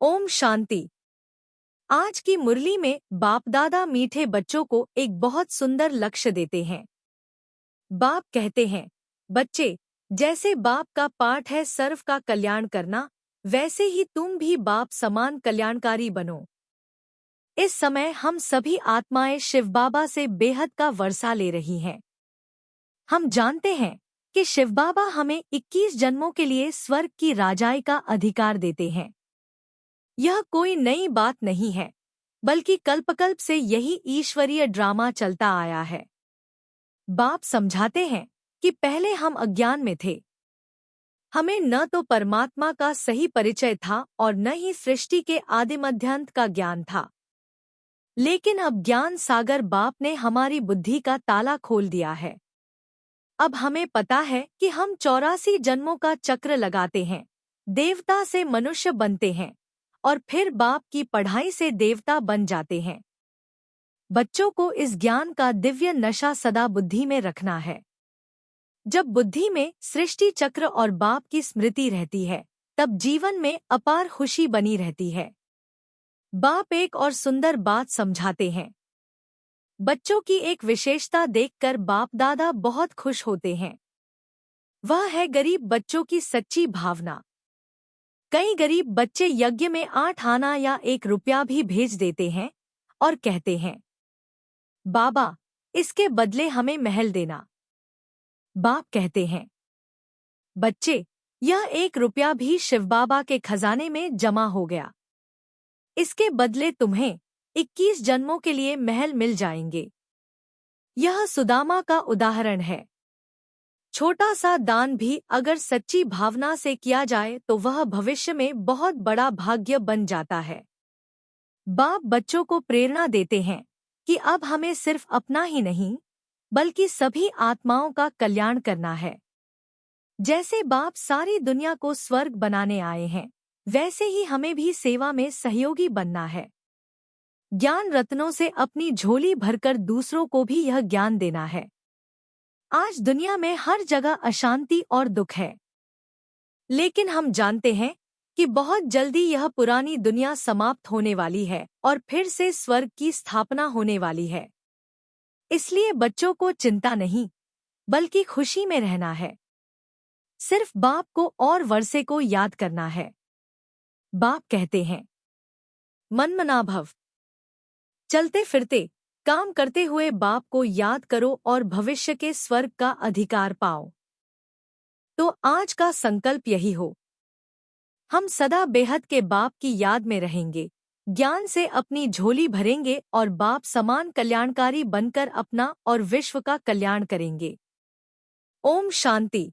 ओम शांति। आज की मुरली में बाप दादा मीठे बच्चों को एक बहुत सुंदर लक्ष्य देते हैं। बाप कहते हैं, बच्चे, जैसे बाप का पाठ है सर्व का कल्याण करना, वैसे ही तुम भी बाप समान कल्याणकारी बनो। इस समय हम सभी आत्माएं शिव बाबा से बेहद का वर्षा ले रही हैं। हम जानते हैं कि शिव बाबा हमें 21 जन्मों के लिए स्वर्ग की राजाई का अधिकार देते हैं। यह कोई नई बात नहीं है, बल्कि कल्पकल्प से यही ईश्वरीय ड्रामा चलता आया है। बाप समझाते हैं कि पहले हम अज्ञान में थे। हमें न तो परमात्मा का सही परिचय था और न ही सृष्टि के आदिमध्यांत का ज्ञान था। लेकिन अब ज्ञान सागर बाप ने हमारी बुद्धि का ताला खोल दिया है। अब हमें पता है कि हम 84 जन्मों का चक्र लगाते हैं, देवता से मनुष्य बनते हैं और फिर बाप की पढ़ाई से देवता बन जाते हैं। बच्चों को इस ज्ञान का दिव्य नशा सदा बुद्धि में रखना है। जब बुद्धि में सृष्टि चक्र और बाप की स्मृति रहती है, तब जीवन में अपार खुशी बनी रहती है। बाप एक और सुंदर बात समझाते हैं। बच्चों की एक विशेषता देखकर बाप दादा बहुत खुश होते हैं। वह है गरीब बच्चों की सच्ची भावना। कई गरीब बच्चे यज्ञ में 8 आना या 1 रुपया भी भेज देते हैं और कहते हैं, बाबा, इसके बदले हमें महल देना। बाप कहते हैं, बच्चे, यह 1 रुपया भी शिव बाबा के खजाने में जमा हो गया। इसके बदले तुम्हें 21 जन्मों के लिए महल मिल जाएंगे। यह सुदामा का उदाहरण है। छोटा सा दान भी अगर सच्ची भावना से किया जाए तो वह भविष्य में बहुत बड़ा भाग्य बन जाता है। बाप बच्चों को प्रेरणा देते हैं कि अब हमें सिर्फ अपना ही नहीं, बल्कि सभी आत्माओं का कल्याण करना है। जैसे बाप सारी दुनिया को स्वर्ग बनाने आए हैं, वैसे ही हमें भी सेवा में सहयोगी बनना है। ज्ञान रत्नों से अपनी झोली भरकर दूसरों को भी यह ज्ञान देना है। आज दुनिया में हर जगह अशांति और दुख है, लेकिन हम जानते हैं कि बहुत जल्दी यह पुरानी दुनिया समाप्त होने वाली है और फिर से स्वर्ग की स्थापना होने वाली है। इसलिए बच्चों को चिंता नहीं, बल्कि खुशी में रहना है। सिर्फ बाप को और वर्षे को याद करना है। बाप कहते हैं, मनमना भव। चलते फिरते काम करते हुए बाप को याद करो और भविष्य के स्वर्ग का अधिकार पाओ। तो आज का संकल्प यही हो। हम सदा बेहद के बाप की याद में रहेंगे, ज्ञान से अपनी झोली भरेंगे और बाप समान कल्याणकारी बनकर अपना और विश्व का कल्याण करेंगे। ओम शांति।